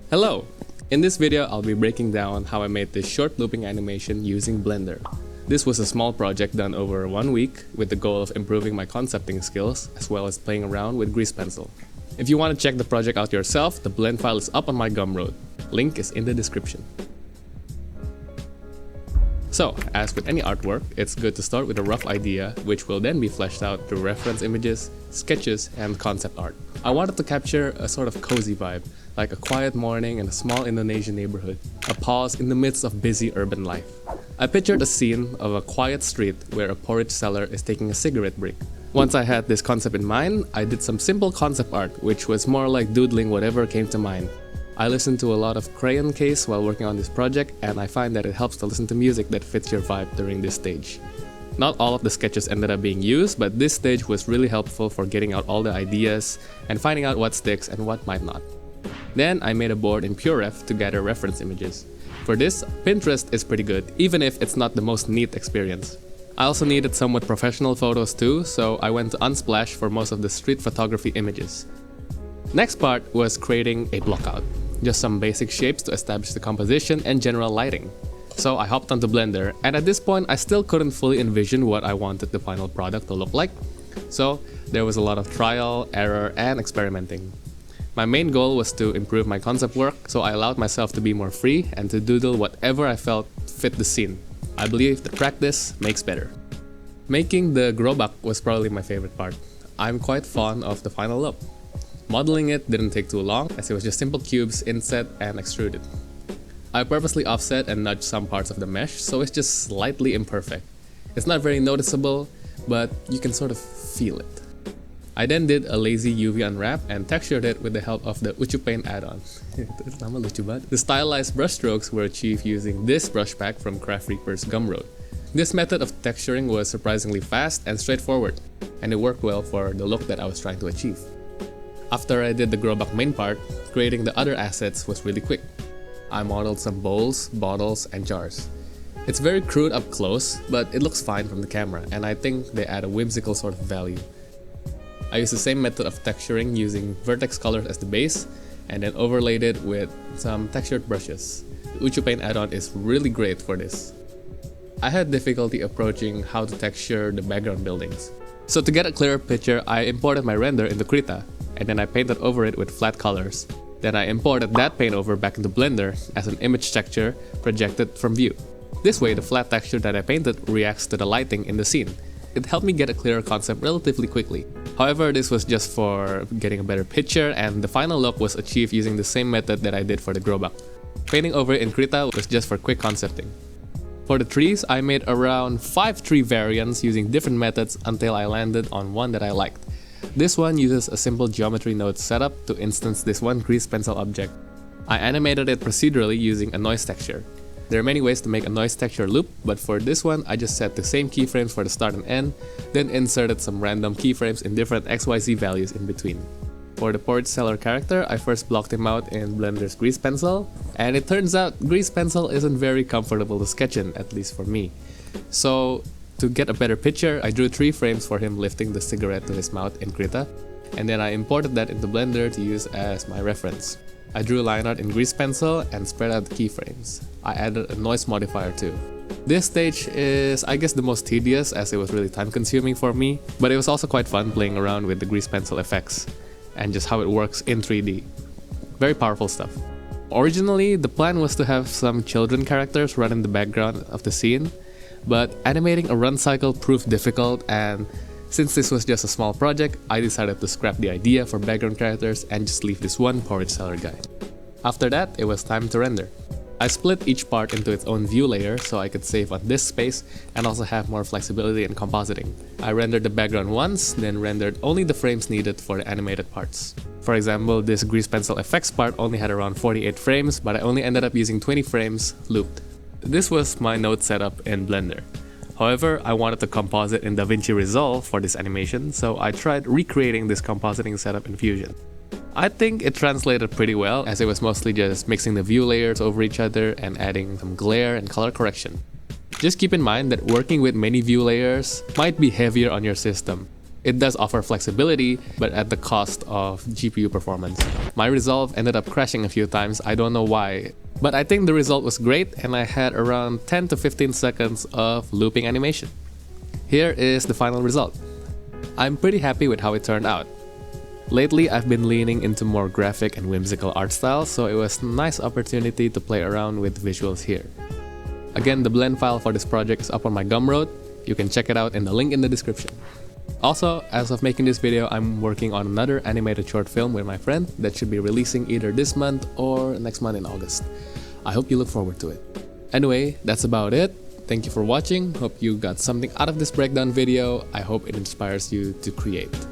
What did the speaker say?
Hello! In this video, I'll be breaking down how I made this short looping animation using Blender. This was a small project done over 1 week with the goal of improving my concepting skills as well as playing around with grease pencil. If you want to check the project out yourself, the blend file is up on my Gumroad. Link is in the description. So, as with any artwork, it's good to start with a rough idea, which will then be fleshed out through reference images, sketches, and concept art. I wanted to capture a sort of cozy vibe, like a quiet morning in a small Indonesian neighborhood, a pause in the midst of busy urban life. I pictured a scene of a quiet street where a porridge seller is taking a cigarette break. Once I had this concept in mind, I did some simple concept art, which was more like doodling whatever came to mind. I listened to a lot of Crayon Case while working on this project, and I find that it helps to listen to music that fits your vibe during this stage. Not all of the sketches ended up being used, but this stage was really helpful for getting out all the ideas and finding out what sticks and what might not. Then I made a board in PureRef to gather reference images. For this, Pinterest is pretty good, even if it's not the most neat experience. I also needed somewhat professional photos too, so I went to Unsplash for most of the street photography images. Next part was creating a blockout. Just some basic shapes to establish the composition and general lighting. So I hopped onto Blender, and at this point I still couldn't fully envision what I wanted the final product to look like. So there was a lot of trial, error, and experimenting. My main goal was to improve my concept work, so I allowed myself to be more free and to doodle whatever I felt fit the scene. I believe that practice makes better. Making the grobak was probably my favorite part. I'm quite fond of the final look. Modeling it didn't take too long, as it was just simple cubes inset and extruded. I purposely offset and nudged some parts of the mesh, so it's just slightly imperfect. It's not very noticeable, but you can sort of feel it. I then did a lazy UV unwrap and textured it with the help of the fuuuuuuuuuun add-on. The stylized brushstrokes were achieved using this brush pack from Craft Reaper's Gumroad. This method of texturing was surprisingly fast and straightforward, and it worked well for the look that I was trying to achieve. After I did the grobak main part, creating the other assets was really quick. I modeled some bowls, bottles, and jars. It's very crude up close, but it looks fine from the camera, and I think they add a whimsical sort of value. I used the same method of texturing using vertex colors as the base, and then overlaid it with some textured brushes. The fuuuuuuuuuun add-on is really great for this. I had difficulty approaching how to texture the background buildings. So to get a clearer picture, I imported my render into Krita, and then I painted over it with flat colors. Then I imported that paint over back into Blender as an image texture projected from view. This way, the flat texture that I painted reacts to the lighting in the scene. It helped me get a clearer concept relatively quickly. However, this was just for getting a better picture, and the final look was achieved using the same method that I did for the grobak. Painting over it in Krita was just for quick concepting. For the trees, I made around 5 tree variants using different methods until I landed on one that I liked. This one uses a simple geometry node setup to instance this one grease pencil object. I animated it procedurally using a noise texture. There are many ways to make a noise texture loop, but for this one, I just set the same keyframes for the start and end, then inserted some random keyframes in different XYZ values in between. For the porridge seller character, I first blocked him out in Blender's grease pencil, and it turns out grease pencil isn't very comfortable to sketch in, at least for me. So, to get a better picture, I drew 3 frames for him lifting the cigarette to his mouth in Krita, and then I imported that into Blender to use as my reference. I drew line art in grease pencil and spread out the keyframes. I added a noise modifier too. This stage is, I guess, the most tedious as it was really time consuming for me, but it was also quite fun playing around with the grease pencil effects and just how it works in 3D. Very powerful stuff. Originally, the plan was to have some children characters run in the background of the scene, but animating a run cycle proved difficult, and since this was just a small project, I decided to scrap the idea for background characters and just leave this one porridge seller guy. After that, it was time to render. I split each part into its own view layer so I could save on disk space and also have more flexibility in compositing. I rendered the background once, then rendered only the frames needed for the animated parts. For example, this grease pencil effects part only had around 48 frames, but I only ended up using 20 frames looped. This was my node setup in Blender. However, I wanted to composite in DaVinci Resolve for this animation, so I tried recreating this compositing setup in Fusion. I think it translated pretty well, as it was mostly just mixing the view layers over each other and adding some glare and color correction. Just keep in mind that working with many view layers might be heavier on your system. It does offer flexibility, but at the cost of GPU performance. My Resolve ended up crashing a few times, I don't know why. But I think the result was great and I had around 10 to 15 seconds of looping animation. Here is the final result. I'm pretty happy with how it turned out. Lately, I've been leaning into more graphic and whimsical art styles, so it was a nice opportunity to play around with visuals here. Again, the blend file for this project is up on my Gumroad. You can check it out in the link in the description. Also, as of making this video, I'm working on another animated short film with my friend that should be releasing either this month or next month in August. I hope you look forward to it. Anyway, that's about it. Thank you for watching. Hope you got something out of this breakdown video. I hope it inspires you to create.